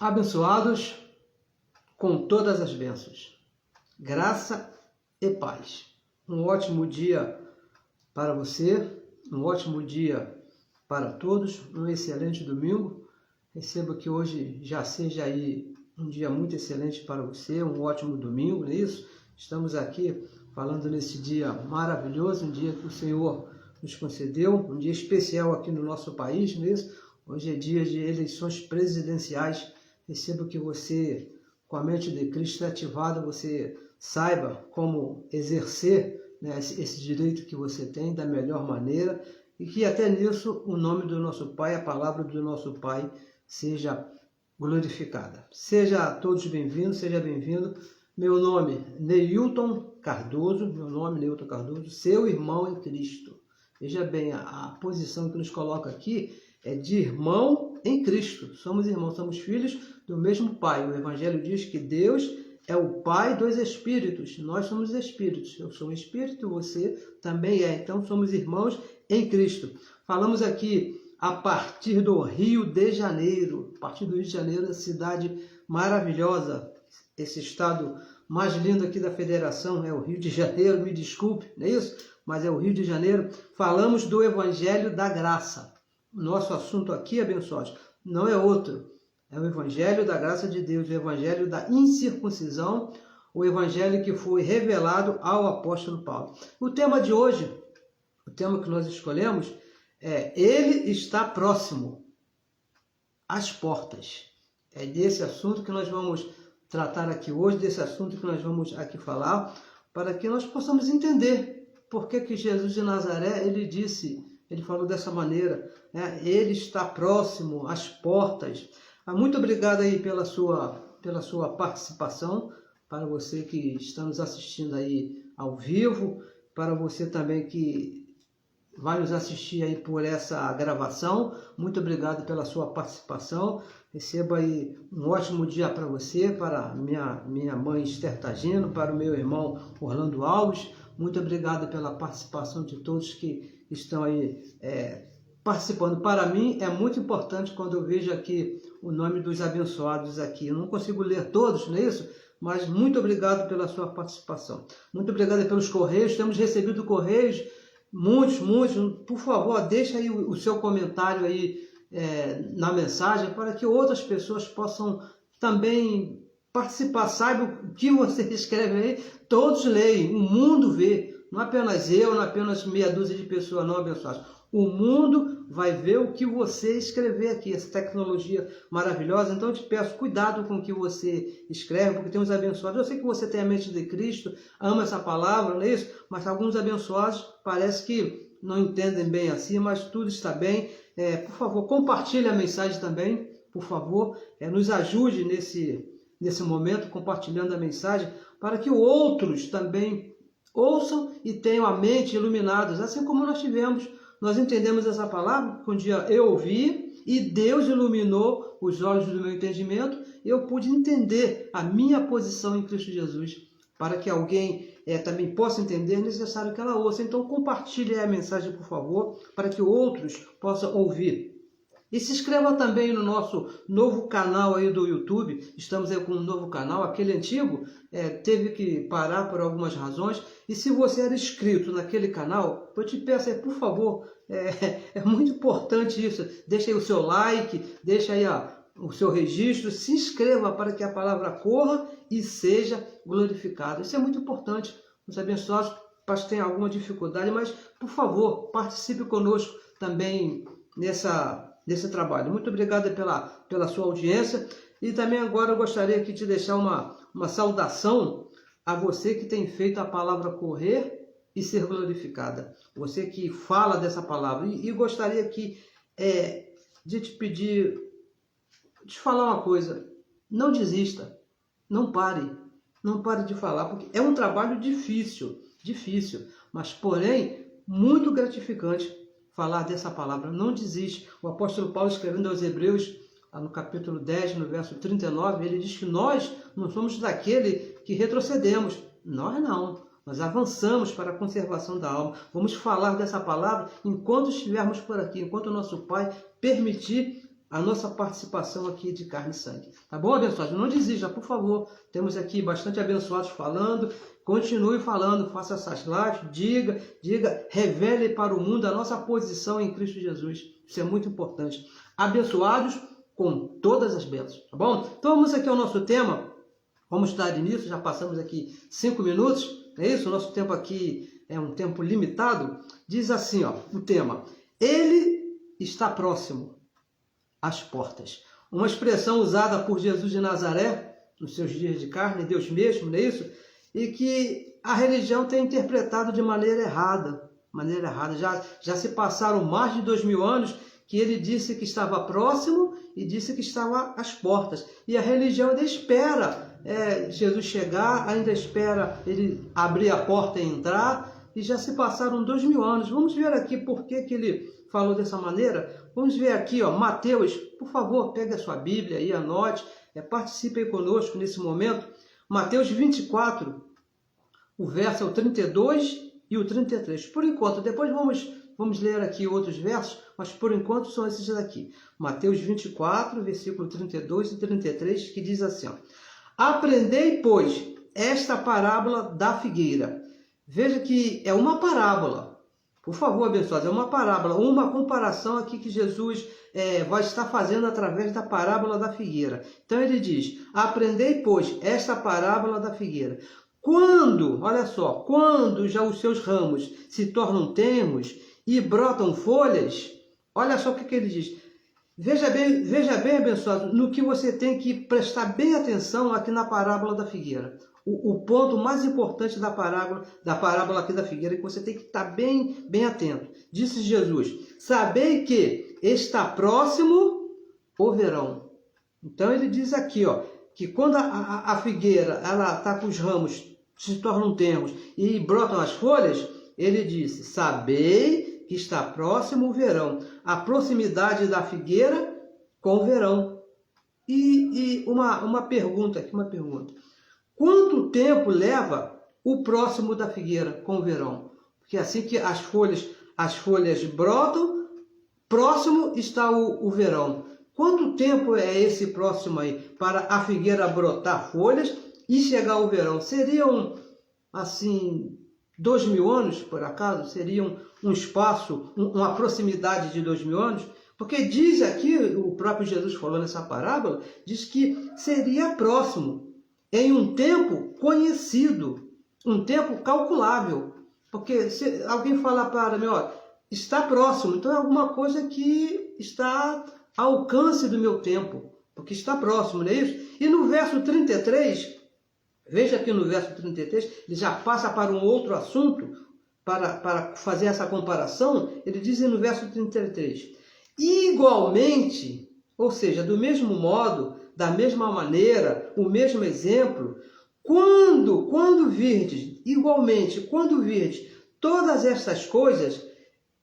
Abençoados com todas as bênçãos, graça e paz. Um ótimo dia para você, um ótimo dia para todos, um excelente domingo. Receba que hoje já seja aí um dia muito excelente para você, um ótimo domingo, não é isso? Estamos aqui falando nesse dia maravilhoso, um dia que o Senhor nos concedeu, um dia especial aqui no nosso país, não é isso? Hoje é dia de eleições presidenciais. Receba que você, com a mente de Cristo ativada, você saiba como exercer, né, esse direito que você tem da melhor maneira e que até nisso o nome do nosso Pai, a palavra do nosso Pai seja glorificada. Seja todos bem-vindos, seja bem-vindo. Meu nome Neilton Cardoso, seu irmão em Cristo. Veja bem, a posição que nos coloca aqui é de irmão em Cristo. Somos irmãos, somos filhos do mesmo Pai. O Evangelho diz que Deus é o Pai dos Espíritos. Nós somos Espíritos. Eu sou um Espírito, você também é. Então, somos irmãos em Cristo. Falamos aqui a partir do Rio de Janeiro. A partir do Rio de Janeiro, cidade maravilhosa. Esse estado mais lindo aqui da Federação é o Rio de Janeiro. Me desculpe, não é isso? Mas é o Rio de Janeiro. Falamos do Evangelho da Graça. Nosso assunto aqui, abençoados, não é outro. É o Evangelho da Graça de Deus, o Evangelho da incircuncisão, o Evangelho que foi revelado ao apóstolo Paulo. O tema de hoje, o tema que nós escolhemos é Ele está próximo às portas. É desse assunto que nós vamos tratar aqui hoje, desse assunto que nós vamos aqui falar, para que nós possamos entender por que Jesus de Nazaré, ele falou dessa maneira, né? Ele está próximo às portas. Muito obrigado aí pela sua participação, para você que está nos assistindo aí ao vivo, para você também que vai nos assistir aí por essa gravação. Muito obrigado pela sua participação. Receba aí um ótimo dia para você, para minha mãe Esther Tagino, para o meu irmão Orlando Alves. Muito obrigado pela participação de todos que estão aí participando. Para mim é muito importante quando eu vejo aqui o nome dos abençoados aqui. Eu não consigo ler todos, não é isso? Mas muito obrigado pela sua participação. Muito obrigado pelos correios. Temos recebido correios, muitos. Por favor, deixa aí o seu comentário aí na mensagem para que outras pessoas possam também participar. Saibam o que você escreve aí. Todos leem, o mundo vê. Não apenas eu, não apenas meia dúzia de pessoas não abençoadas. O mundo vai ver o que você escrever aqui, essa tecnologia maravilhosa. Então eu te peço, cuidado com o que você escreve, porque tem uns abençoados. Eu sei que você tem a mente de Cristo, ama essa palavra, não é isso? Mas alguns abençoados parece que não entendem bem assim, mas tudo está bem. Por favor, compartilhe a mensagem também, por favor. Nos ajude nesse momento, compartilhando a mensagem, para que outros também ouçam e tenham a mente iluminados, assim como nós tivemos. Nós entendemos essa palavra, que um dia eu ouvi e Deus iluminou os olhos do meu entendimento, e eu pude entender a minha posição em Cristo Jesus. Para que alguém também possa entender, é necessário que ela ouça. Então compartilhe a mensagem, por favor, para que outros possam ouvir. E se inscreva também no nosso novo canal aí do YouTube. Estamos aí com um novo canal. Aquele antigo teve que parar por algumas razões. E se você era inscrito naquele canal, eu te peço aí, por favor, é muito importante isso. Deixa aí o seu like, deixa aí o seu registro, se inscreva para que a palavra corra e seja glorificada. Isso é muito importante. Os abençoados têm alguma dificuldade, mas, por favor, participe conosco também nesse trabalho. Muito obrigado pela sua audiência. E também agora eu gostaria aqui de deixar uma saudação a você que tem feito a palavra correr e ser glorificada. Você que fala dessa palavra. E gostaria aqui de te pedir, de falar uma coisa. Não desista. Não pare de falar, porque é um trabalho difícil, mas porém muito gratificante falar dessa palavra. Não desiste. O apóstolo Paulo, escrevendo aos Hebreus, no capítulo 10, no verso 39, ele diz que nós não somos daquele que retrocedemos. Nós não. Nós avançamos para a conservação da alma. Vamos falar dessa palavra enquanto estivermos por aqui, enquanto o nosso Pai permitir a nossa participação aqui de carne e sangue. Tá bom, abençoados? Não desista, por favor. Temos aqui bastante abençoados falando. Continue falando, faça essas lives, diga, revele para o mundo a nossa posição em Cristo Jesus. Isso é muito importante. Abençoados com todas as bênçãos, tá bom? Então vamos aqui ao nosso tema. Vamos dar início, já passamos aqui 5 minutos. É isso? O nosso tempo aqui é um tempo limitado. Diz assim, ó, o tema: Ele está próximo às portas. Uma expressão usada por Jesus de Nazaré, nos seus dias de carne, Deus mesmo, não é isso? E que a religião tem interpretado de maneira errada. Já se passaram mais de 2000 anos que ele disse que estava próximo e disse que estava às portas. E a religião ainda espera Jesus chegar, ainda espera ele abrir a porta e entrar, e já se passaram 2000 anos. Vamos ver aqui por que ele falou dessa maneira. Vamos ver aqui, ó, Mateus, por favor, pegue a sua Bíblia aí, anote, participe aí conosco nesse momento. Mateus 24, o verso é o 32 e o 33. Por enquanto, depois vamos ler aqui outros versos, mas por enquanto são esses daqui. Mateus 24, versículo 32 e 33, que diz assim, ó: Aprendei, pois, esta parábola da figueira. Veja que é uma parábola. Por favor, abençoados, é uma parábola, uma comparação aqui que Jesus vai estar fazendo através da parábola da figueira. Então ele diz: Aprendei, pois, esta parábola da figueira. Olha só, quando já os seus ramos se tornam tenros e brotam folhas, olha só o que ele diz. Veja bem, abençoado, no que você tem que prestar bem atenção aqui na parábola da figueira. O ponto mais importante da parábola aqui da figueira é que você tem que estar bem atento. Disse Jesus: Sabei que está próximo o verão. Então ele diz aqui, ó, que quando a figueira ela está com os ramos, se tornam tenros e brotam as folhas, ele disse: Sabei que está próximo o verão. A proximidade da figueira com o verão. E uma pergunta aqui, Quanto tempo leva o próximo da figueira com o verão? Porque assim que as folhas brotam, próximo está o verão. Quanto tempo é esse próximo aí para a figueira brotar folhas e chegar ao verão? Seriam, assim, 2000 anos, por acaso? Seriam um espaço, uma proximidade de 2000 anos? Porque diz aqui, o próprio Jesus falou nessa parábola, diz que seria próximo, em um tempo conhecido, um tempo calculável. Porque se alguém falar para mim, ó, está próximo, então é alguma coisa que está ao alcance do meu tempo, porque está próximo, não é isso? E no verso 33, veja que no verso 33, ele já passa para um outro assunto, para fazer essa comparação. Ele diz no verso 33, igualmente, ou seja, do mesmo modo, da mesma maneira, o mesmo exemplo, quando virdes, igualmente, quando virdes todas estas coisas,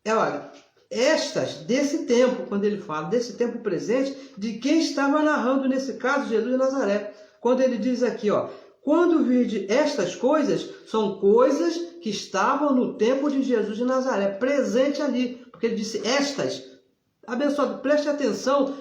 olha, estas desse tempo, quando ele fala desse tempo presente, de quem estava narrando nesse caso, Jesus de Nazaré. Quando ele diz aqui, ó, quando virdes estas coisas, são coisas que estavam no tempo de Jesus de Nazaré, presente ali, porque ele disse estas. Abençoado, preste atenção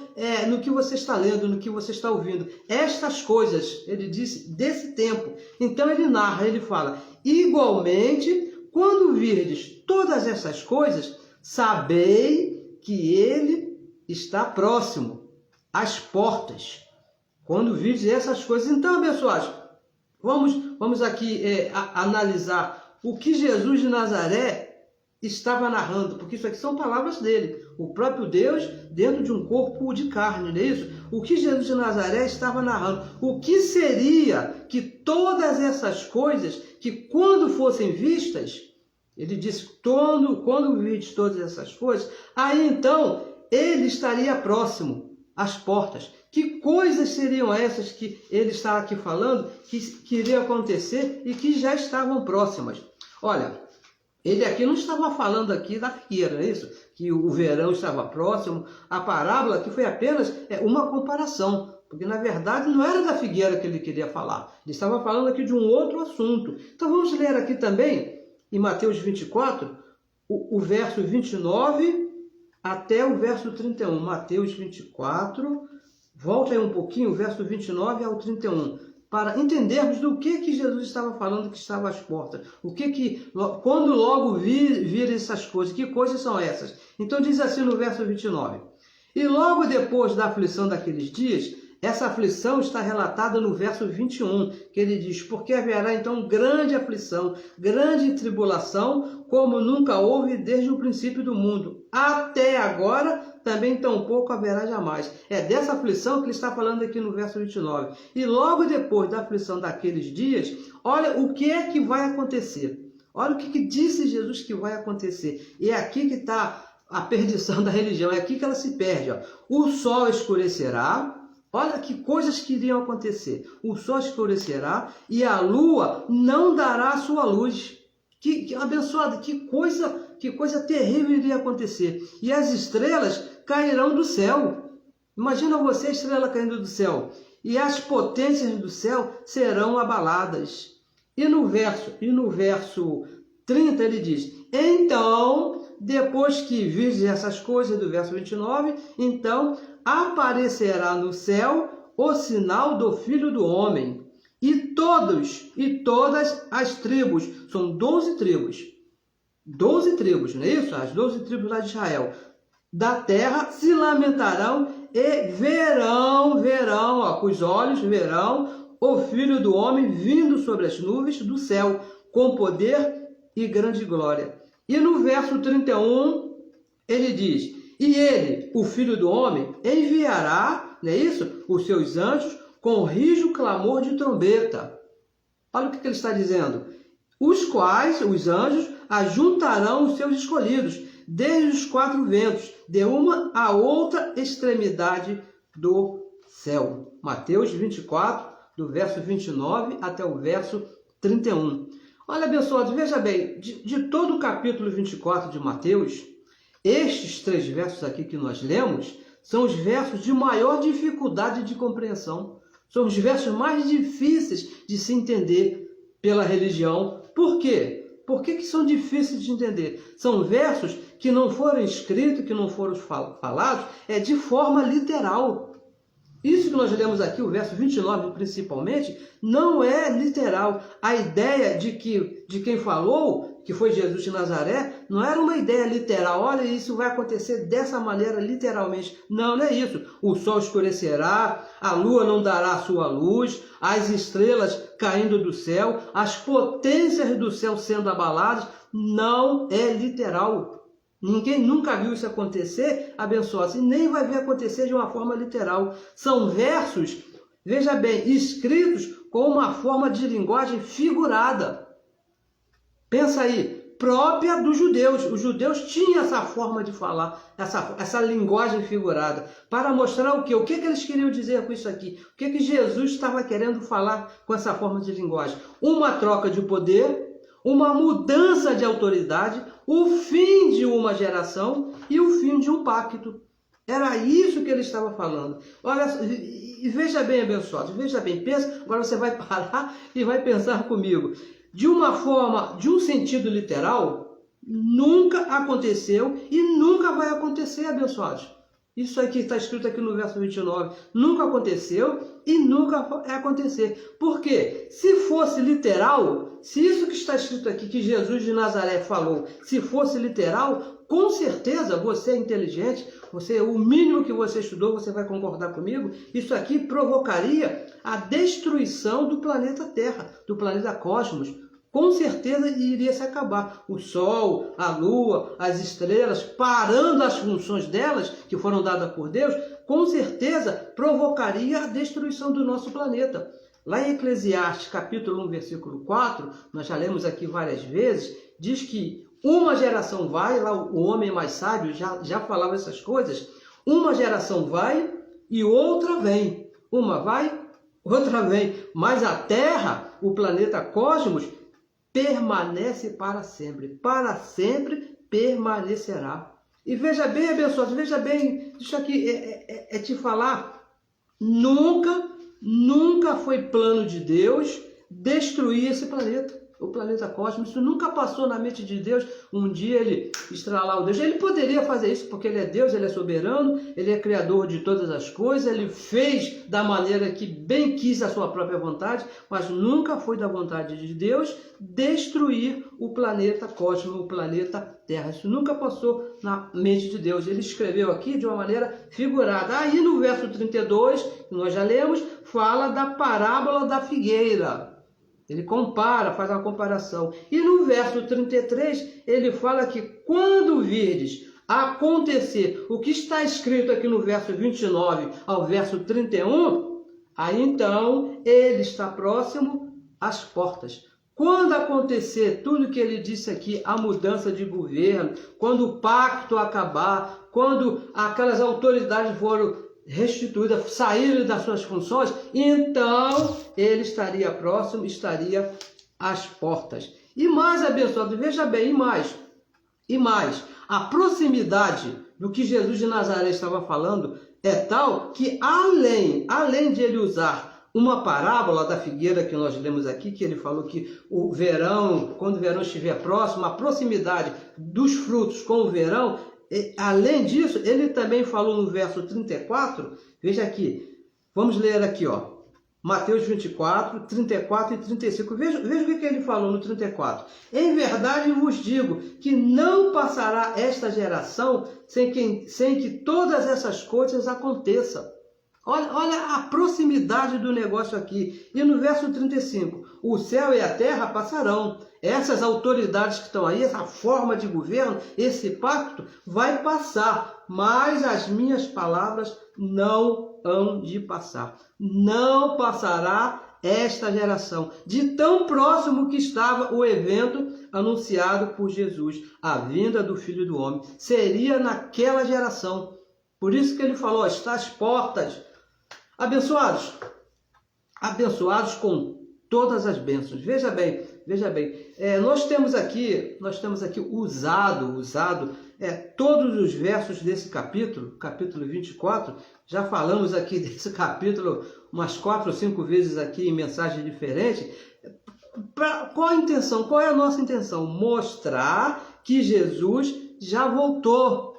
no que você está lendo, no que você está ouvindo. Estas coisas, ele disse, desse tempo. Então ele narra, ele fala, igualmente, quando virdes todas essas coisas, sabei que ele está próximo, às portas. Quando virdes essas coisas. Então, abençoados, vamos aqui analisar o que Jesus de Nazaré estava narrando, porque isso aqui são palavras dele, o próprio Deus dentro de um corpo de carne, não é isso? O que Jesus de Nazaré estava narrando, o que seria que todas essas coisas, que quando fossem vistas, ele disse, quando virdes todas essas coisas, aí então ele estaria próximo às portas. Que coisas seriam essas que ele está aqui falando, que iriam acontecer e que já estavam próximas? Olha, ele aqui não estava falando aqui da figueira, não é isso? Que o verão estava próximo. A parábola aqui foi apenas uma comparação, porque na verdade não era da figueira que ele queria falar. Ele estava falando aqui de um outro assunto. Então vamos ler aqui também, em Mateus 24, o verso 29 até o verso 31. Mateus 24, volta aí um pouquinho, o verso 29 ao 31, para entendermos do que Jesus estava falando que estava às portas. Quando logo vir essas coisas, que coisas são essas? Então diz assim no verso 29. E logo depois da aflição daqueles dias, essa aflição está relatada no verso 21, que ele diz, porque haverá então grande aflição, grande tribulação, como nunca houve desde o princípio do mundo. Até agora, também tampouco haverá jamais. É dessa aflição que ele está falando aqui no verso 29. E logo depois da aflição daqueles dias, olha o que é que vai acontecer. Olha o que disse Jesus que vai acontecer. E é aqui que está a perdição da religião, é aqui que ela se perde. Ó. O sol escurecerá. Olha que coisas que iriam acontecer. O sol escurecerá e a lua não dará a sua luz. Que abençoado, que coisa terrível iria acontecer. E as estrelas cairão do céu. Imagina você, a estrela caindo do céu. E as potências do céu serão abaladas. E no verso 30 ele diz, então, depois que virdes essas coisas, do verso 29, então aparecerá no céu o sinal do Filho do Homem. E todas as tribos, são 12 tribos, 12 tribos, não é isso? As 12 tribos lá de Israel, da terra se lamentarão e verão, ó, com os olhos verão o Filho do Homem vindo sobre as nuvens do céu, com poder e grande glória. E no verso 31, ele diz, e ele, o Filho do Homem, enviará, não é isso? Os seus anjos com rijo clamor de trombeta. Olha o que ele está dizendo. Os quais, os anjos, ajuntarão os seus escolhidos, desde os 4 ventos, de uma a outra extremidade do céu. Mateus 24, do verso 29 até o verso 31. Olha, abençoados, veja bem, de todo o capítulo 24 de Mateus, estes 3 versos aqui que nós lemos, são os versos de maior dificuldade de compreensão. São os versos mais difíceis de se entender pela religião. Por quê? Por que são difíceis de entender? São versos que não foram escritos, que não foram falados, de forma literal. Isso que nós lemos aqui, o verso 29 principalmente, não é literal. A ideia de quem falou, que foi Jesus de Nazaré, não era uma ideia literal. Olha, isso vai acontecer dessa maneira, literalmente. Não é isso. O sol escurecerá, a lua não dará a sua luz, as estrelas caindo do céu, as potências do céu sendo abaladas. Não é literal. Ninguém nunca viu isso acontecer, abençoado, e nem vai ver acontecer de uma forma literal. São versos, veja bem, escritos com uma forma de linguagem figurada. Pensa aí, própria dos judeus. Os judeus tinham essa forma de falar, essa linguagem figurada, para mostrar o quê? O que eles queriam dizer com isso aqui? O que Jesus estava querendo falar com essa forma de linguagem? Uma troca de poder, uma mudança de autoridade, o fim de uma geração e o fim de um pacto. Era isso que ele estava falando. Olha, e veja bem, abençoado, veja bem, pensa, agora você vai parar e vai pensar comigo. De uma forma, de um sentido literal, nunca aconteceu e nunca vai acontecer, abençoados. Isso aqui está escrito aqui no verso 29. Nunca aconteceu e nunca vai acontecer. Por quê? Se fosse literal, se isso que está escrito aqui, que Jesus de Nazaré falou, se fosse literal, com certeza você é inteligente, o mínimo que você estudou, você vai concordar comigo, isso aqui provocaria a destruição do planeta Terra, do planeta Cosmos. Com certeza iria se acabar. O Sol, a Lua, as estrelas, parando as funções delas, que foram dadas por Deus, com certeza provocaria a destruição do nosso planeta. Lá em Eclesiastes, capítulo 1, versículo 4, nós já lemos aqui várias vezes, diz que uma geração vai, lá o homem mais sábio já falava essas coisas, uma geração vai e outra vem. Uma vai, outra vem. Mas a Terra, o planeta Cosmos, permanece para sempre permanecerá. E veja bem, abençoado, veja bem, isso aqui é te falar, nunca foi plano de Deus destruir esse planeta. o planeta cósmico. Isso nunca passou na mente de Deus. Um dia ele estralar o Deus. Ele poderia fazer isso porque ele é Deus, ele é soberano, ele é criador de todas as coisas, ele fez da maneira que bem quis a sua própria vontade, mas nunca foi da vontade de Deus destruir o planeta cósmico, o planeta Terra. Isso nunca passou na mente de Deus. Ele escreveu aqui de uma maneira figurada. Aí no verso 32, que nós já lemos, fala da parábola da figueira. Ele compara, faz uma comparação. E no verso 33, ele fala que quando virdes acontecer o que está escrito aqui no verso 29 ao verso 31, aí então ele está próximo às portas. Quando acontecer tudo que ele disse aqui, a mudança de governo, quando o pacto acabar, quando aquelas autoridades foram restituídas, saíram das suas funções, então ele estaria próximo, estaria às portas. E mais, abençoado, veja bem, e mais, a proximidade do que Jesus de Nazaré estava falando é tal que além de ele usar uma parábola da figueira que nós lemos aqui, que ele falou que o verão, quando o verão estiver próximo, a proximidade dos frutos com o verão, além disso, ele também falou no verso 34, veja aqui, vamos ler aqui, ó, Mateus 24, 34 e 35, veja o que ele falou no 34. Em verdade vos digo que não passará esta geração sem que todas essas coisas aconteçam. Olha a proximidade do negócio aqui. E no verso 35, o céu e a terra passarão. Essas autoridades que estão aí, essa forma de governo, esse pacto, vai passar. Mas as minhas palavras não hão de passar. Não passará esta geração. De tão próximo que estava o evento anunciado por Jesus, a vinda do Filho do Homem. Seria naquela geração. Por isso que ele falou, está às portas. Abençoados com todas as bênçãos. Veja bem, nós temos aqui usado todos os versos desse capítulo 24, já falamos aqui desse capítulo umas 4 ou 5 vezes aqui em mensagens diferentes. Qual a intenção? Qual é a nossa intenção? Mostrar que Jesus já voltou.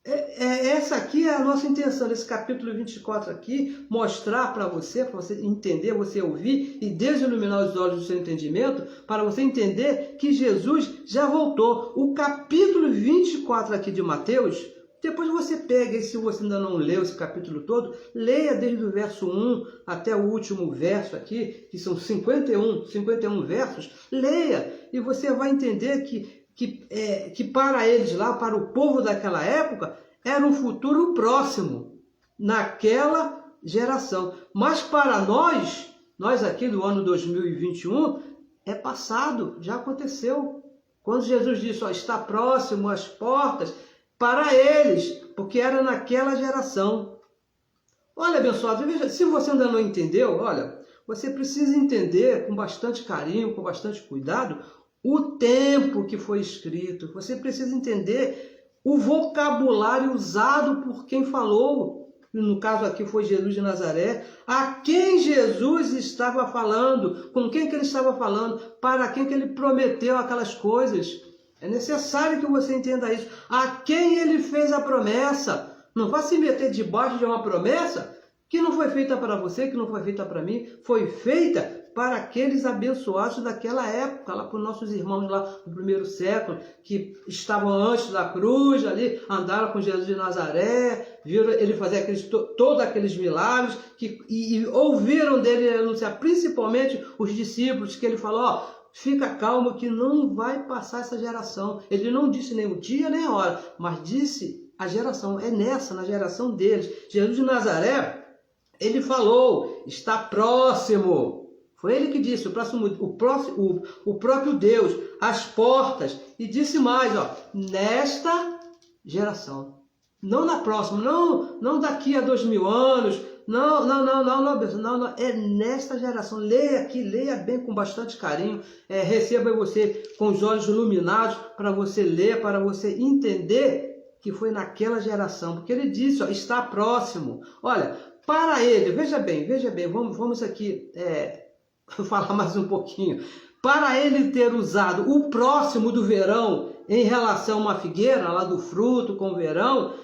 Essa aqui é a nossa intenção, nesse capítulo 24 aqui, mostrar para você entender, você ouvir e Deus iluminar os olhos do seu entendimento, para você entender que Jesus já voltou. O capítulo 24 aqui de Mateus, depois você pega, e se você ainda não leu esse capítulo todo, leia desde o verso 1 até o último verso aqui, que são 51 versos, leia e você vai entender que para eles lá, para o povo daquela época, era um futuro próximo, naquela geração. Mas para nós aqui do ano 2021, é passado, já aconteceu. Quando Jesus disse, está próximo às portas, para eles, porque era naquela geração. Olha, abençoado, veja, se você ainda não entendeu, olha, você precisa entender com bastante carinho, com bastante cuidado, o tempo que foi escrito. Você precisa entender o vocabulário usado por quem falou. No caso aqui foi Jesus de Nazaré. A quem Jesus estava falando? Com quem que ele estava falando? Para quem que ele prometeu aquelas coisas? É necessário que você entenda isso. A quem ele fez a promessa? Não vá se meter debaixo de uma promessa que não foi feita para você, que não foi feita para mim. Foi feita para aqueles abençoados daquela época, lá para os nossos irmãos lá no primeiro século, que estavam antes da cruz, ali, andaram com Jesus de Nazaré, viram ele fazer todos aqueles milagres, e ouviram dele anunciar, principalmente os discípulos, que ele falou, fica calmo que não vai passar essa geração. Ele não disse nem o dia nem a hora, mas disse a geração, na geração deles. Jesus de Nazaré, ele falou, está próximo. Foi ele que disse, o próprio Deus, as portas, e disse mais, nesta geração. Não na próxima, não daqui a 2000 anos, não, é nesta geração. Leia aqui, leia bem com bastante carinho, receba você com os olhos iluminados para você ler, para você entender que foi naquela geração, porque ele disse, está próximo. Olha, para ele, veja bem, vamos aqui... Vou falar mais um pouquinho. para ele ter usado o próximo do verão em relação a uma figueira, lá do fruto com o verão,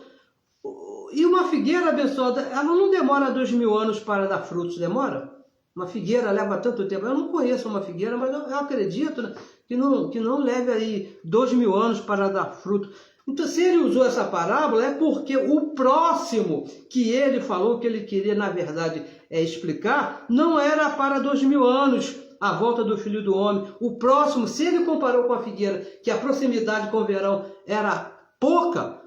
e uma figueira abençoada, ela não demora 2000 anos para dar frutos, demora? Uma figueira leva tanto tempo, eu não conheço uma figueira, mas eu acredito, né, que não leve aí 2000 anos para dar fruto. Então, se ele usou essa parábola, é porque o próximo que ele falou, que ele queria, na verdade, explicar, não era para 2000 anos, a volta do Filho do Homem. O próximo, se ele comparou com a figueira, que a proximidade com o verão era pouca,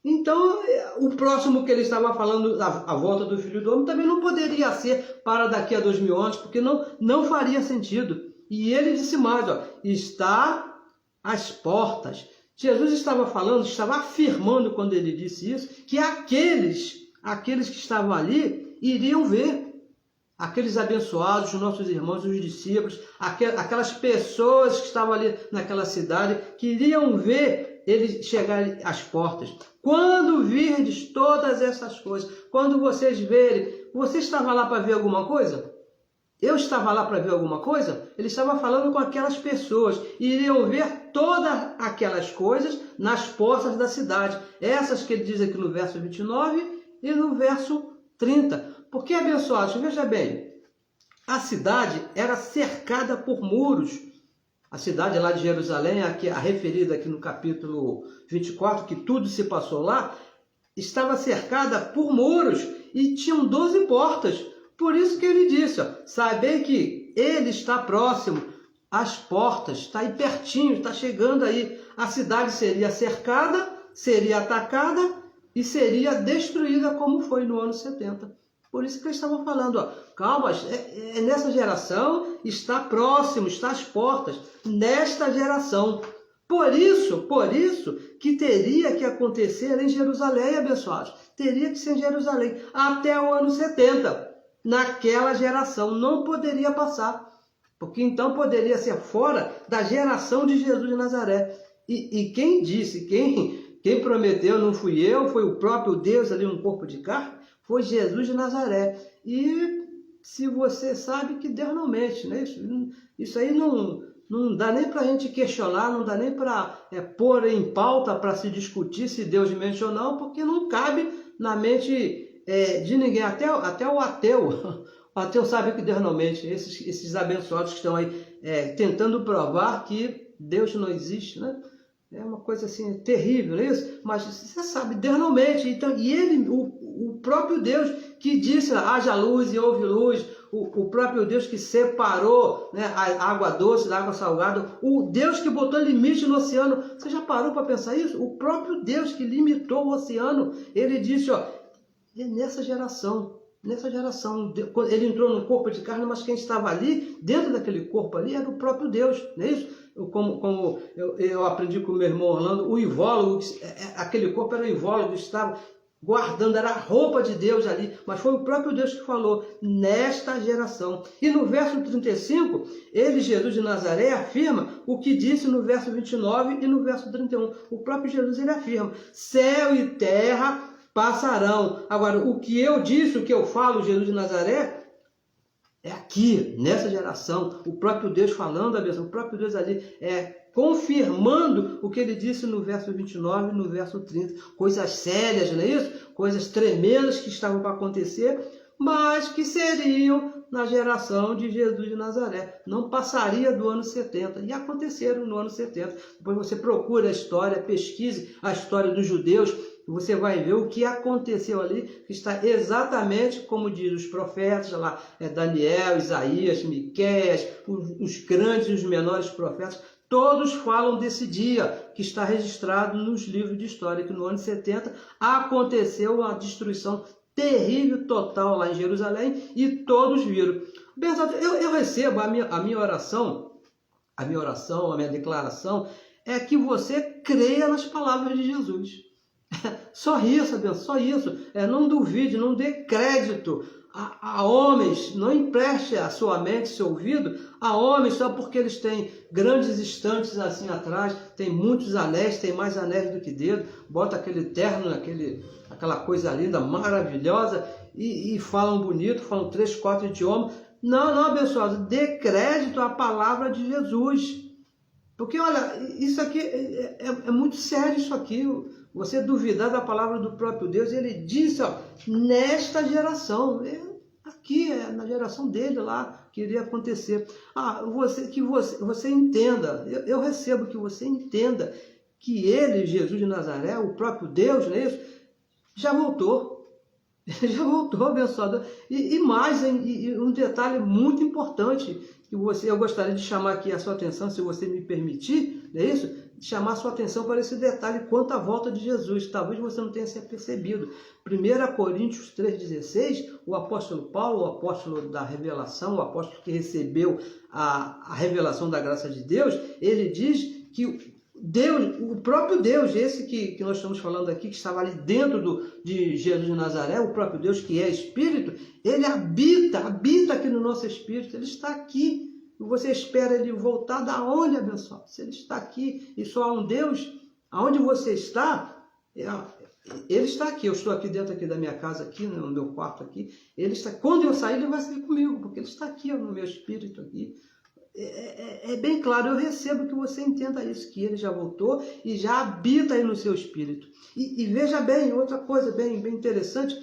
então o próximo que ele estava falando, a volta do Filho do Homem, também não poderia ser para daqui a 2000 anos, porque não faria sentido. E ele disse mais, ó, está às portas. Jesus estava falando, estava afirmando quando ele disse isso, que aqueles que estavam ali iriam ver. Aqueles abençoados, os nossos irmãos, os discípulos, aquelas pessoas que estavam ali naquela cidade, que iriam ver ele chegar às portas. Quando virdes todas essas coisas, quando vocês verem, você estava lá para ver alguma coisa? Eu estava lá para ver alguma coisa? Ele estava falando com aquelas pessoas, iriam ver todas aquelas coisas nas portas da cidade. Essas que ele diz aqui no verso 29 e no verso 30. Porque, abençoados, veja bem, a cidade era cercada por muros. A cidade lá de Jerusalém, a referida aqui no capítulo 24, que tudo se passou lá, estava cercada por muros e tinham 12 portas. Por isso que ele disse, ó, sabei que ele está próximo às portas, está aí pertinho, está chegando aí. A cidade seria cercada, seria atacada e seria destruída como foi no ano 70. Por isso que eles estavam falando, ó, calma, nessa geração está próximo, está às portas, nesta geração. Por isso que teria que acontecer em Jerusalém, abençoados. Teria que ser em Jerusalém, até o ano 70. Naquela geração, não poderia passar. Porque então poderia ser fora da geração de Jesus de Nazaré. E quem disse, quem prometeu, não fui eu, foi o próprio Deus ali no corpo de carne, foi Jesus de Nazaré. E se você sabe que Deus não mente, né? Isso aí não dá nem para a gente questionar, não dá nem para pôr em pauta para se discutir se Deus mente ou não, porque não cabe na mente de ninguém, até o ateu. O ateu sabe que Deus não mente. Esses abençoados que estão aí tentando provar que Deus não existe, né? É uma coisa assim terrível, não é isso? Mas você sabe, Deus não mente. Então, e ele, o próprio Deus que disse, haja luz e houve luz, o próprio Deus que separou, né, a água doce da água salgada, o Deus que botou limite no oceano. Você já parou para pensar isso? O próprio Deus que limitou o oceano, ele disse, ó, nessa geração, ele entrou no corpo de carne, mas quem estava ali, dentro daquele corpo ali, era o próprio Deus, não é isso? Como eu aprendi com o meu irmão Orlando, o invólucro, aquele corpo era o invólucro, estava guardando, era a roupa de Deus ali, mas foi o próprio Deus que falou, nesta geração. E no verso 35, Jesus de Nazaré, afirma o que disse no verso 29 e no verso 31. O próprio Jesus, ele afirma, céu e terra passarão. Agora, o que eu disse, o que eu falo, Jesus de Nazaré, é aqui, nessa geração, o próprio Deus falando, o próprio Deus ali confirmando o que ele disse no verso 29 e no verso 30. Coisas sérias, não é isso? Coisas tremendas que estavam para acontecer, mas que seriam na geração de Jesus de Nazaré. Não passaria do ano 70. E aconteceram no ano 70. Depois você procura a história, pesquise a história dos judeus, você vai ver o que aconteceu ali, que está exatamente como diz os profetas, lá Daniel, Isaías, Miqueias, os grandes e os menores profetas, todos falam desse dia que está registrado nos livros de história, que no ano 70 aconteceu uma destruição terrível, total lá em Jerusalém, e todos viram. Eu recebo a minha oração, a minha declaração, é que você creia nas palavras de Jesus. Só isso, Deus, só isso. Não duvide, não dê crédito a homens, não empreste a sua mente, seu ouvido a homens só porque eles têm grandes estantes assim atrás, tem muitos anéis, tem mais anéis do que dedo, bota aquele terno, aquela coisa linda, maravilhosa, e falam bonito, falam 3, 4 idiomas, Não, abençoado, dê crédito à palavra de Jesus. Porque, olha, isso aqui é muito sério isso aqui. Você duvidar da palavra do próprio Deus. Ele disse, ó, nesta geração, aqui, na geração dele lá, que iria acontecer. Você entenda, eu recebo que você entenda que ele, Jesus de Nazaré, o próprio Deus, não é isso? Já voltou. Já voltou, abençoado. E mais, um detalhe muito importante que eu gostaria de chamar aqui a sua atenção, se você me permitir, não é isso? Chamar a sua atenção para esse detalhe quanto à volta de Jesus. Talvez você não tenha se percebido. 1 Coríntios 3,16, o apóstolo Paulo, o apóstolo da revelação, o apóstolo que recebeu a revelação da graça de Deus, ele diz que Deus, o próprio Deus, esse que nós estamos falando aqui, que estava ali dentro de Jesus de Nazaré, o próprio Deus que é Espírito, ele habita aqui no nosso Espírito, ele está aqui. E você espera ele voltar da onde, abençoado? Se ele está aqui e só há um Deus, aonde você está, ele está aqui. Eu estou aqui dentro aqui da minha casa, aqui no meu quarto aqui. Ele está. Quando eu sair, ele vai sair comigo, porque ele está aqui no meu Espírito aqui. É bem claro, eu recebo que você entenda isso, que ele já voltou e já habita aí no seu espírito. E veja bem, outra coisa bem interessante,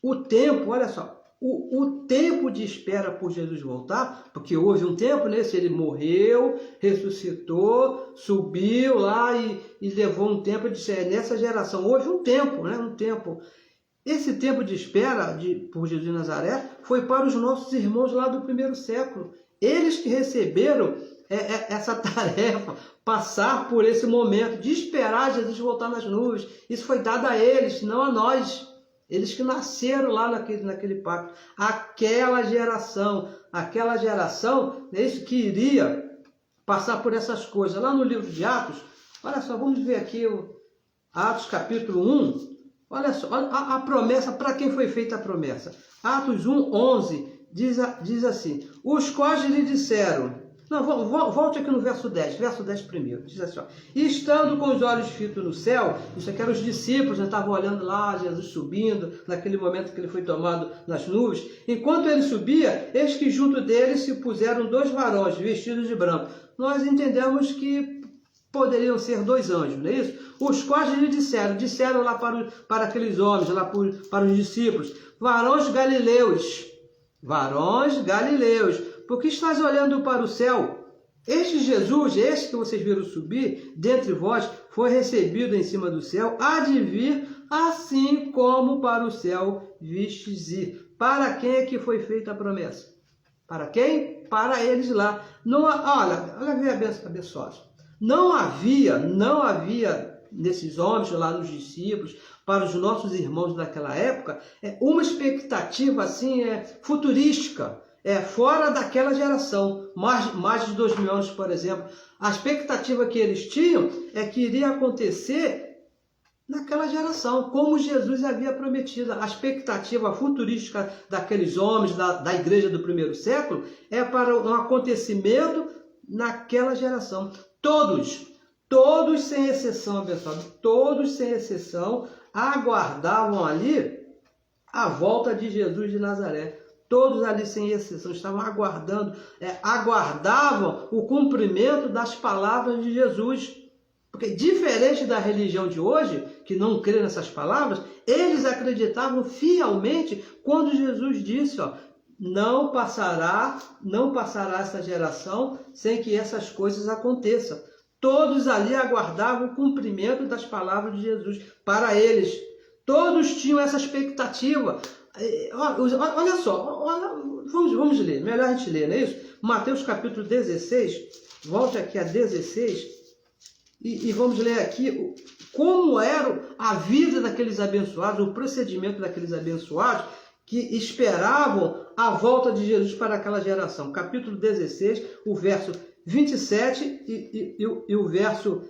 o tempo, olha só, o tempo de espera por Jesus voltar, porque houve um tempo, né, se ele morreu, ressuscitou, subiu lá e levou um tempo, de nessa geração, houve um tempo, né, um tempo. Esse tempo de espera por Jesus de Nazaré foi para os nossos irmãos lá do primeiro século. Eles que receberam essa tarefa, passar por esse momento de esperar Jesus voltar nas nuvens. Isso foi dado a eles, não a nós. Eles que nasceram lá naquele pacto. Aquela geração, é isso que iria passar por essas coisas. Lá no livro de Atos, olha só, vamos ver aqui Atos capítulo 1. Olha só, a promessa, para quem foi feita a promessa. Atos 1, 11. Diz assim, os quais lhe disseram, não, volte aqui no verso 10 primeiro, diz assim, ó, e estando com os olhos fitos no céu, isso aqui eram os discípulos, estavam olhando lá, Jesus subindo, naquele momento que ele foi tomado nas nuvens, enquanto ele subia, eis que junto dele se puseram 2 varões vestidos de branco. Nós entendemos que poderiam ser 2 anjos, não é isso? Os quais lhe disseram lá para aqueles homens, lá para os discípulos, varões galileus, por que estás olhando para o céu? Este Jesus, este que vocês viram subir, dentre vós, foi recebido em cima do céu, há de vir, assim como para o céu vistes ir. Para quem é que foi feita a promessa? Para quem? Para eles lá. Não, olha bem, abençoados. Não havia nesses homens lá, nos discípulos, para os nossos irmãos daquela época, uma expectativa assim, futurística, fora daquela geração, mais de 2000 anos, por exemplo. A expectativa que eles tinham é que iria acontecer naquela geração, como Jesus havia prometido. A expectativa futurística daqueles homens, da igreja do primeiro século, é para um acontecimento naquela geração. Todos sem exceção, abençoado, todos sem exceção, aguardavam ali a volta de Jesus de Nazaré. Todos ali sem exceção estavam aguardando, aguardavam o cumprimento das palavras de Jesus. Porque diferente da religião de hoje, que não crê nessas palavras, eles acreditavam fielmente quando Jesus disse, ó, não passará essa geração sem que essas coisas aconteçam. Todos ali aguardavam o cumprimento das palavras de Jesus para eles. Todos tinham essa expectativa. Olha só, vamos ler, melhor a gente ler, não é isso? Mateus capítulo 16, volte aqui a 16 e vamos ler aqui como era a vida daqueles abençoados, o procedimento daqueles abençoados que esperavam a volta de Jesus para aquela geração. Capítulo 16, o verso 27 e o verso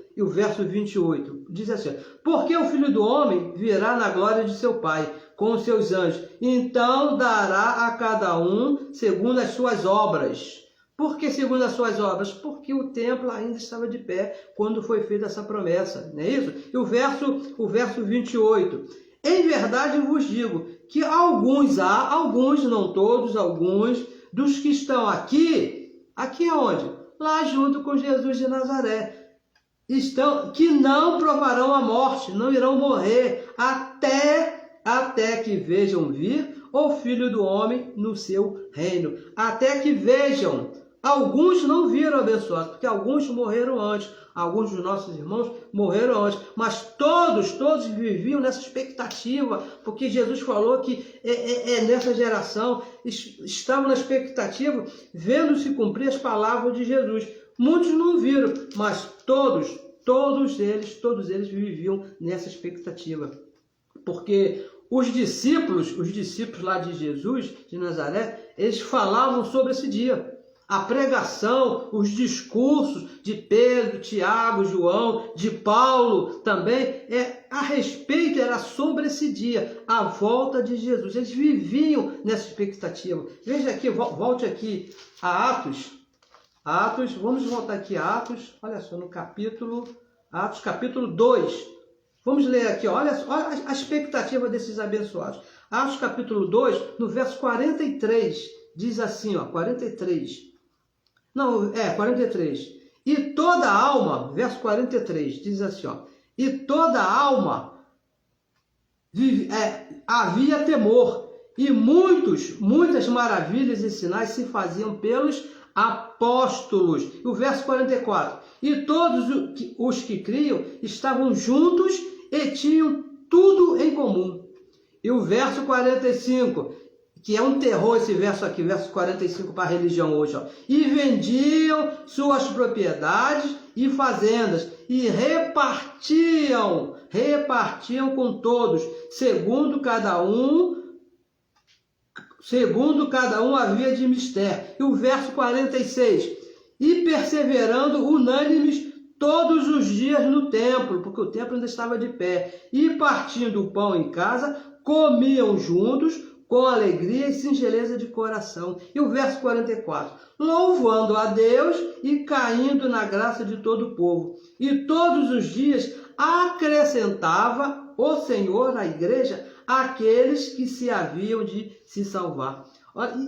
28. Diz assim, porque o Filho do Homem virá na glória de seu Pai, com os seus anjos, então dará a cada um segundo as suas obras. Por que segundo as suas obras? Porque o templo ainda estava de pé quando foi feita essa promessa, não é isso? E o verso 28. Em verdade vos digo que alguns, não todos, alguns dos que estão aqui aonde? Lá junto com Jesus de Nazaré. Que não provarão a morte, não irão morrer, até que vejam vir o Filho do Homem no seu reino. Até que vejam. Alguns não viram, abençoados, porque alguns morreram antes. Alguns dos nossos irmãos morreram antes. Mas todos viviam nessa expectativa, porque Jesus falou que nessa geração estavam na expectativa, vendo se cumprir as palavras de Jesus. Muitos não viram, mas todos eles viviam nessa expectativa. Porque os discípulos lá de Jesus, de Nazaré, eles falavam sobre esse dia. A pregação, os discursos de Pedro, Tiago, João, de Paulo também, a respeito era sobre esse dia, a volta de Jesus. Eles viviam nessa expectativa. Veja aqui, volte aqui a Atos, vamos voltar aqui a Atos, olha só, no Atos capítulo 2. Vamos ler aqui, olha a expectativa desses abençoados. Atos capítulo 2, no verso 43, diz assim, 43. 43. E toda alma, verso 43, diz assim, e toda alma havia temor, e muitas maravilhas e sinais se faziam pelos apóstolos. E o verso 44. E todos os que criam estavam juntos e tinham tudo em comum. E o verso 45, que é um terror esse verso aqui, verso 45 para a religião hoje. E vendiam suas propriedades e fazendas e repartiam com todos, segundo cada um havia de mister. E o verso 46, e perseverando unânimes todos os dias no templo, porque o templo ainda estava de pé, e partindo o pão em casa, comiam juntos com alegria e singeleza de coração. E o verso 44, louvando a Deus e caindo na graça de todo o povo. E todos os dias acrescentava o Senhor à igreja aqueles que se haviam de se salvar.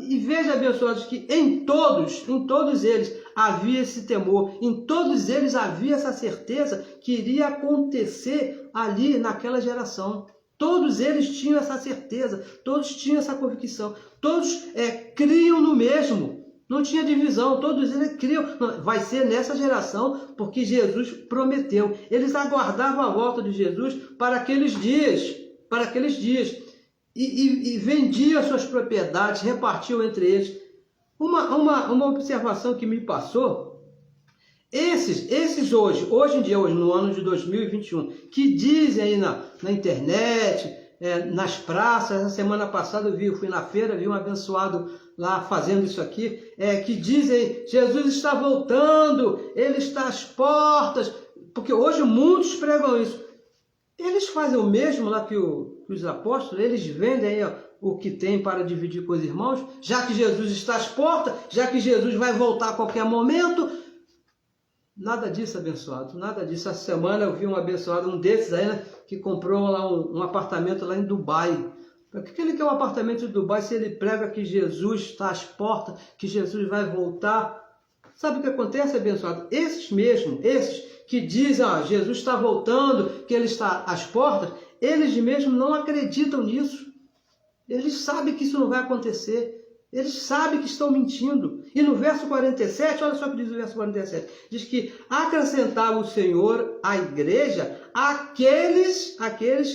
E veja, abençoados, que em todos eles havia esse temor, em todos eles havia essa certeza que iria acontecer ali naquela geração. Todos eles tinham essa certeza, todos tinham essa convicção, todos criam no mesmo. Não tinha divisão, todos eles criam. Vai ser nessa geração, porque Jesus prometeu. Eles aguardavam a volta de Jesus para aqueles dias. E vendiam suas propriedades, repartiam entre eles. Uma observação que me passou, esses hoje em dia, no ano de 2021, que dizem aí na internet, nas praças, essa semana passada eu fui na feira, vi um abençoado lá fazendo isso aqui, que dizem, Jesus está voltando, Ele está às portas, porque hoje muitos pregam isso. Eles fazem o mesmo lá que os apóstolos, eles vendem aí o que tem para dividir com os irmãos, já que Jesus está às portas, já que Jesus vai voltar a qualquer momento. Nada disso, abençoado, nada disso. Essa semana eu vi um abençoado, um desses aí, né, que comprou lá um apartamento lá em Dubai. Para que ele quer um apartamento em Dubai se ele prega que Jesus está às portas, que Jesus vai voltar? Sabe o que acontece, abençoado? Esses que dizem, Jesus está voltando, que Ele está às portas, eles mesmos não acreditam nisso. Eles sabem que isso não vai acontecer. Eles sabem que estão mentindo. E no verso 47, olha só o que diz o verso 47. Diz que acrescentava o Senhor à igreja aqueles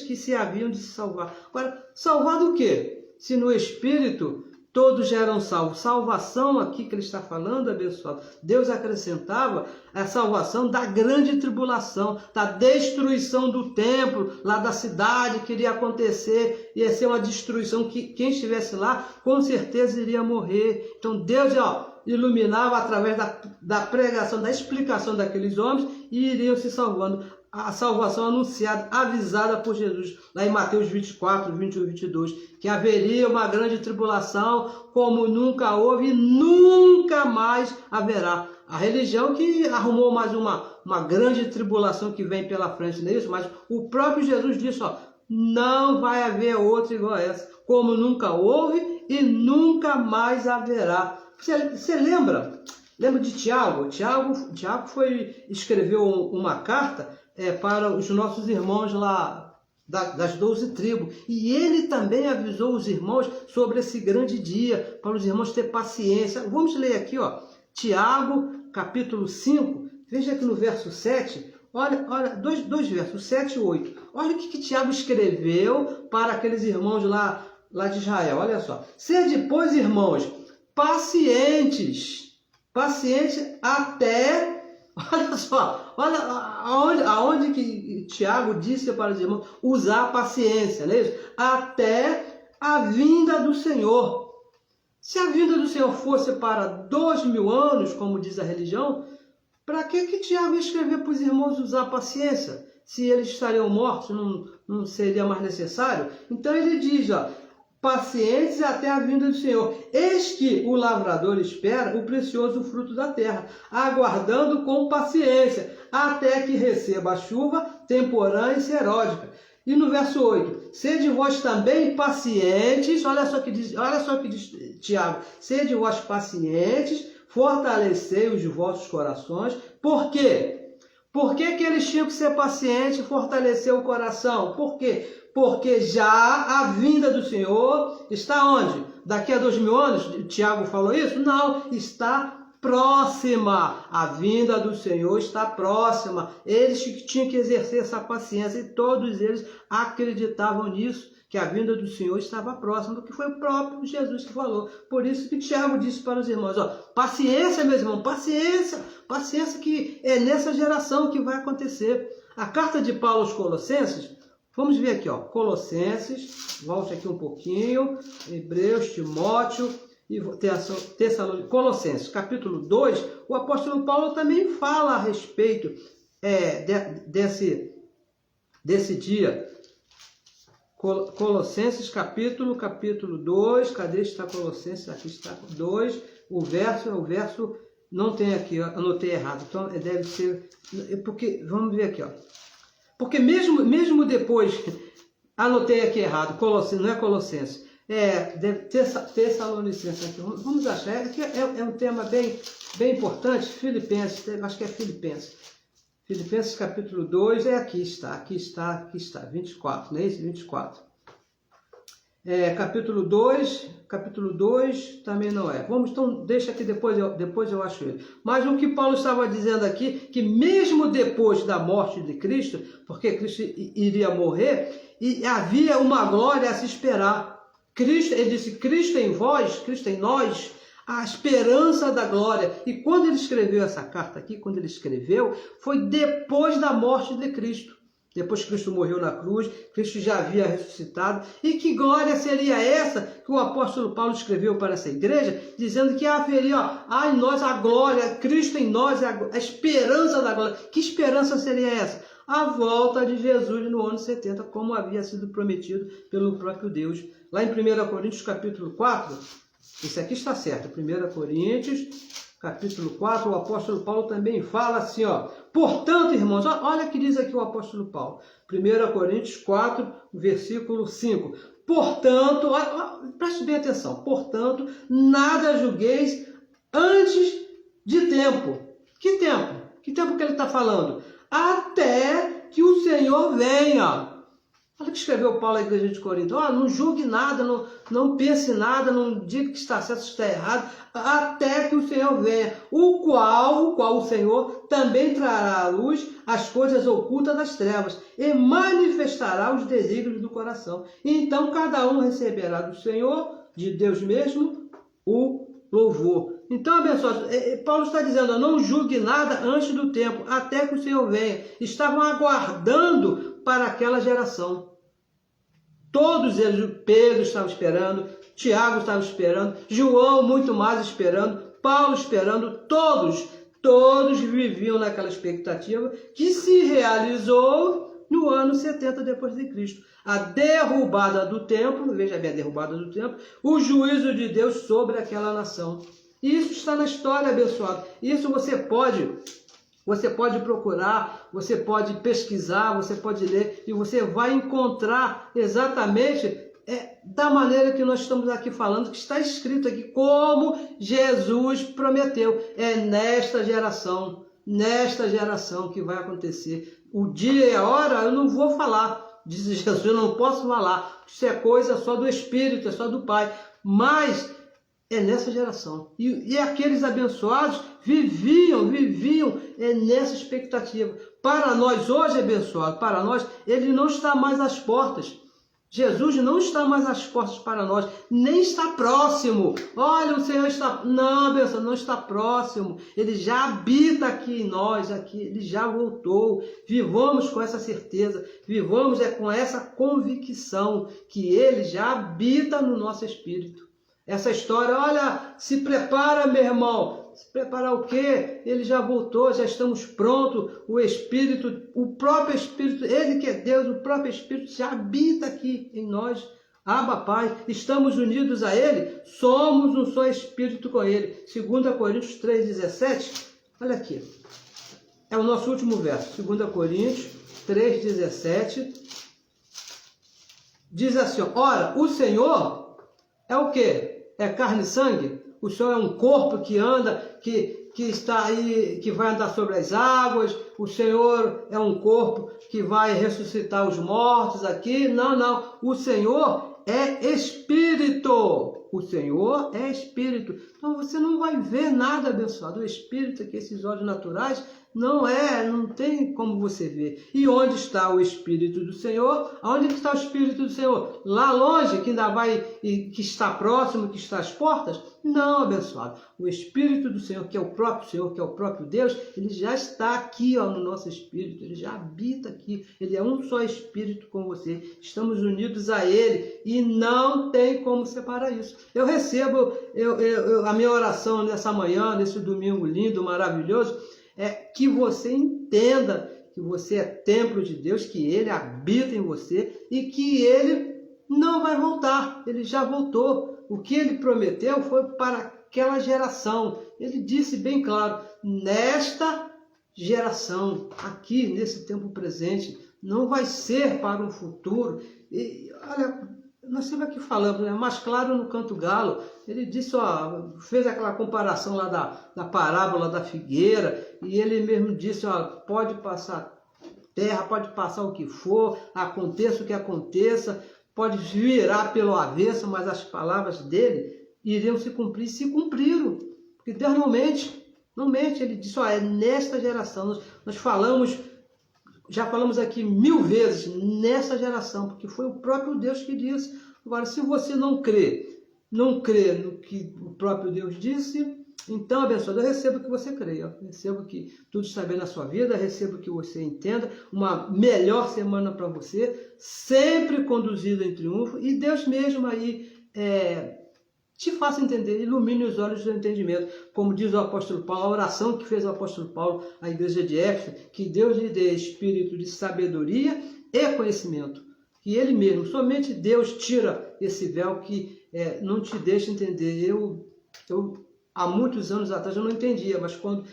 que se haviam de se salvar. Agora, salvar do quê? Se no Espírito todos já eram salvos. Salvação aqui que ele está falando, abençoado. Deus acrescentava a salvação da grande tribulação, da destruição do templo, lá da cidade que iria acontecer. Ia ser uma destruição que quem estivesse lá, com certeza iria morrer. Então Deus iluminava através da pregação, da explicação daqueles homens e iriam se salvando. A salvação anunciada, avisada por Jesus, lá em Mateus 24, 21 e 22, que haveria uma grande tribulação, como nunca houve e nunca mais haverá. A religião que arrumou mais uma grande tribulação que vem pela frente, não é isso? Mas o próprio Jesus disse, não vai haver outra igual a essa, como nunca houve e nunca mais haverá. Você lembra? Lembra de Tiago? Tiago escreveu uma carta para os nossos irmãos lá das 12 tribos. E ele também avisou os irmãos sobre esse grande dia, para os irmãos ter paciência. Vamos ler aqui, ó, Tiago, capítulo 5, veja aqui no verso 7, olha dois versos, 7 e 8. Olha o que Tiago escreveu para aqueles irmãos lá de Israel. Olha só. Sede, pois, irmãos, pacientes até, olha só, olha aonde que Tiago disse para os irmãos usar a paciência, não é isso? Até a vinda do Senhor. Se a vinda do Senhor fosse para 2000 anos, como diz a religião, para que Tiago ia escrever para os irmãos usar a paciência? Se eles estariam mortos, não seria mais necessário? Então ele diz, ó, pacientes até a vinda do Senhor. Eis que o lavrador espera o precioso fruto da terra, aguardando com paciência, até que receba a chuva temporã e seródica. E no verso 8, sede vós também pacientes, olha só o que diz Tiago, sede vós pacientes, fortalecei os vossos corações. Por quê? Por que eles tinham que ser pacientes e fortalecer o coração? Por quê? Porque já a vinda do Senhor está onde? Daqui a 2000 anos? Tiago falou isso? Não, está próxima. A vinda do Senhor está próxima. Eles tinham que exercer essa paciência e todos eles acreditavam nisso, que a vinda do Senhor estava próxima, que foi o próprio Jesus que falou. Por isso que Tiago disse para os irmãos, ó, paciência, meus irmãos, paciência que é nessa geração que vai acontecer. A carta de Paulo aos Colossenses, vamos ver aqui, ó, Colossenses, volte aqui um pouquinho, Hebreus, Timóteo e Tessalonicenses, Colossenses, capítulo 2, o apóstolo Paulo também fala a respeito desse dia. Colossenses, capítulo 2, cadê está Colossenses? Aqui está 2, o verso não tem aqui, ó, anotei errado, então deve ser, porque, vamos ver aqui, ó. Porque mesmo depois, anotei aqui errado, não é Colossenses, deve ter Tessalonicenses aqui. Vamos achar, aqui é um tema bem importante, Filipenses, acho que é Filipenses. Filipenses capítulo 2, aqui está, 24, não é isso? 24. Capítulo 2 também não é. Então deixa aqui, depois eu acho ele. Mas o que Paulo estava dizendo aqui, que mesmo depois da morte de Cristo, porque Cristo iria morrer, e havia uma glória a se esperar. Ele disse, Cristo em vós, Cristo em nós, a esperança da glória. E quando ele escreveu essa carta aqui, foi depois da morte de Cristo. Depois que Cristo morreu na cruz, Cristo já havia ressuscitado. E que glória seria essa que o apóstolo Paulo escreveu para essa igreja, dizendo que haveria em nós a glória, Cristo em nós, a esperança da glória. Que esperança seria essa? A volta de Jesus no ano 70, como havia sido prometido pelo próprio Deus. Lá em 1 Coríntios capítulo 4, isso aqui está certo, 1 Coríntios capítulo 4, o apóstolo Paulo também fala assim, ó. Portanto, irmãos, olha o que diz aqui o apóstolo Paulo. 1 Coríntios 4, versículo 5. Portanto, preste bem atenção. Portanto, nada julgueis antes de tempo. Que tempo? Que tempo que ele está falando? Até que o Senhor venha. Olha o que escreveu Paulo à igreja de Corinto. Não julgue nada, não pense nada, não diga que está certo, que está errado, até que o Senhor venha, o qual o Senhor também trará à luz as coisas ocultas das trevas e manifestará os desígnios do coração. E então cada um receberá do Senhor, de Deus mesmo, o louvor. Então, abençoados, Paulo está dizendo, não julgue nada antes do tempo, até que o Senhor venha. Estavam aguardando para aquela geração. Todos eles, Pedro estava esperando, Tiago estava esperando, João muito mais esperando, Paulo esperando, todos viviam naquela expectativa que se realizou no ano 70 depois de Cristo. A derrubada do templo, veja bem, a derrubada do templo, o juízo de Deus sobre aquela nação. Isso está na história, abençoado. Isso você pode procurar, você pode pesquisar, você pode ler e você vai encontrar exatamente da maneira que nós estamos aqui falando, que está escrito aqui, como Jesus prometeu. É nesta geração que vai acontecer. O dia e a hora eu não vou falar, diz Jesus, eu não posso falar. Isso é coisa só do Espírito, é só do Pai. Mas é nessa geração. E aqueles abençoados viviam nessa expectativa. Para nós, hoje abençoado, para nós, ele não está mais às portas. Jesus não está mais às portas para nós, nem está próximo. Olha, o Senhor está... Não, abençoado, não está próximo. Ele já habita aqui em nós, aqui, ele já voltou. Vivamos com essa certeza, vivamos com essa convicção que ele já habita no nosso espírito. Essa história, olha, se prepara, meu irmão. Se preparar o quê? Ele já voltou, já estamos prontos. O Espírito, o próprio Espírito, ele que é Deus, o próprio Espírito já habita aqui em nós. Abba, Pai, estamos unidos a Ele, somos um só Espírito com Ele. 2 Coríntios 3,17, olha aqui. É o nosso último verso, 2 Coríntios 3,17. Diz assim, ora, o Senhor é o quê? É carne e sangue? O Senhor é um corpo que anda, que está aí, que vai andar sobre as águas. O Senhor é um corpo que vai ressuscitar os mortos aqui. Não. O Senhor é Espírito. O Senhor é Espírito. Então você não vai ver nada, abençoado. O Espírito, que esses olhos naturais, não tem como você ver. E onde está o Espírito do Senhor? Onde está o Espírito do Senhor? Lá longe, que ainda vai, que está próximo, que está às portas? Não, abençoado. O Espírito do Senhor, que é o próprio Senhor, que é o próprio Deus, ele já está aqui no nosso Espírito, ele já habita aqui. Ele é um só Espírito com você. Estamos unidos a Ele e não tem como separar isso. Eu recebo a minha oração nessa manhã, nesse domingo lindo, maravilhoso, é que você entenda que você é templo de Deus, que Ele habita em você e que Ele não vai voltar. Ele já voltou. O que Ele prometeu foi para aquela geração. Ele disse bem claro, nesta geração, aqui, nesse tempo presente, não vai ser para um futuro. E, olha, nós sempre aqui falamos, né? Mais claro no canto galo, ele disse, fez aquela comparação lá da parábola da figueira, e ele mesmo disse, pode passar terra, pode passar o que for, aconteça o que aconteça, pode virar pelo avesso, mas as palavras dele iriam se cumprir, se cumpriram, porque Deus não mente, ele disse, é nesta geração, nós falamos, já falamos aqui 1000 vezes, nessa geração, porque foi o próprio Deus que disse. Agora, se você não crê no que o próprio Deus disse, então, abençoado, eu recebo que você creia, eu recebo que tudo está bem na sua vida, eu recebo que você entenda, uma melhor semana para você, sempre conduzida em triunfo, e Deus mesmo aí te faça entender, ilumine os olhos do entendimento, como diz o apóstolo Paulo, a oração que fez o apóstolo Paulo à igreja de Éfeso, que Deus lhe dê espírito de sabedoria e conhecimento, que Ele mesmo, somente Deus tira esse véu que não te deixa entender. Eu há muitos anos atrás eu não entendia, mas quando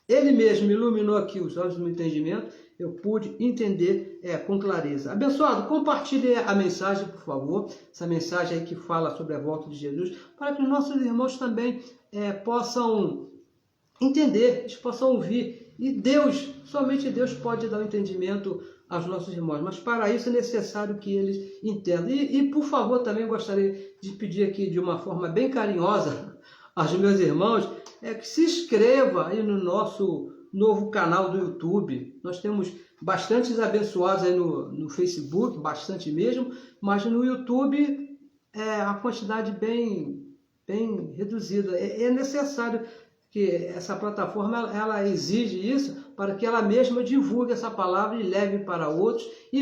Ele mesmo iluminou aqui os olhos do meu entendimento, eu pude entender com clareza. Abençoado, compartilhe a mensagem, por favor, essa mensagem aí que fala sobre a volta de Jesus, para que os nossos irmãos também possam entender, eles possam ouvir. E Deus, somente Deus pode dar o entendimento aos nossos irmãos, mas para isso é necessário que eles entendam. E por favor, também gostaria de pedir aqui de uma forma bem carinhosa aos meus irmãos, que se inscreva aí no nosso novo canal do YouTube. Nós temos bastantes abençoados aí no Facebook, bastante mesmo, mas no YouTube a quantidade bem reduzida. É necessário que essa plataforma ela exige isso para que ela mesma divulgue essa palavra e leve para outros, e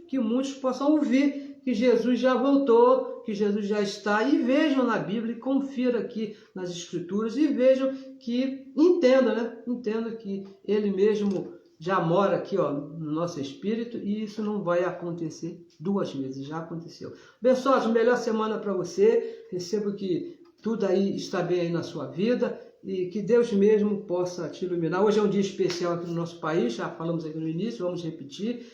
que muitos possam ouvir que Jesus já voltou, que Jesus já está, e vejam na Bíblia, e confiram aqui nas Escrituras, e vejam que entendam, né? Entendam que Ele mesmo já mora aqui no nosso espírito, e isso não vai acontecer 2 vezes, já aconteceu. Abençoados, melhor semana para você, recebo que tudo aí está bem aí na sua vida, e que Deus mesmo possa te iluminar. Hoje é um dia especial aqui no nosso país, já falamos aqui no início, vamos repetir,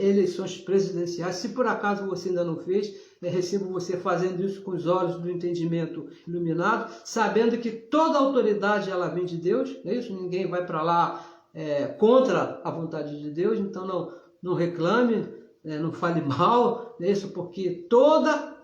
eleições presidenciais. Se por acaso você ainda não fez, recebo você fazendo isso com os olhos do entendimento iluminado, sabendo que toda autoridade ela vem de Deus, não é isso? Ninguém vai para lá contra a vontade de Deus, então não reclame, não fale mal, não é isso? Porque toda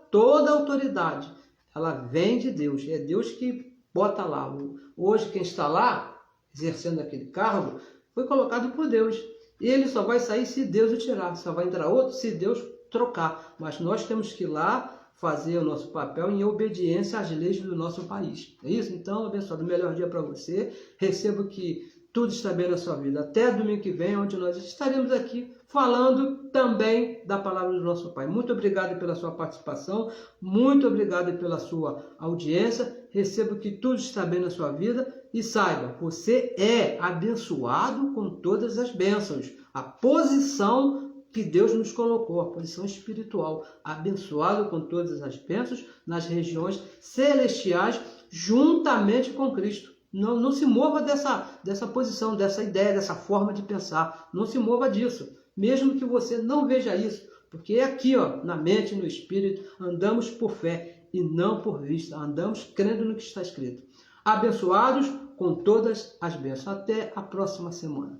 autoridade ela vem de Deus, é Deus que bota lá. Hoje quem está lá, exercendo aquele cargo, foi colocado por Deus. Ele só vai sair se Deus o tirar, só vai entrar outro se Deus trocar. Mas nós temos que ir lá fazer o nosso papel em obediência às leis do nosso país. É isso? Então, abençoado, melhor dia para você. Recebo que tudo está bem na sua vida. Até domingo que vem, onde nós estaremos aqui falando também da palavra do nosso Pai. Muito obrigado pela sua participação, muito obrigado pela sua audiência. Recebo que tudo está bem na sua vida e saiba, você é abençoado com todas as bênçãos. A posição que Deus nos colocou, a posição espiritual, abençoado com todas as bênçãos nas regiões celestiais, juntamente com Cristo. Não se mova dessa posição, dessa ideia, dessa forma de pensar. Não se mova disso, mesmo que você não veja isso, porque é aqui, ó, na mente, no espírito, andamos por fé e não por vista. Andamos crendo no que está escrito. Abençoados com todas as bênçãos. Até a próxima semana.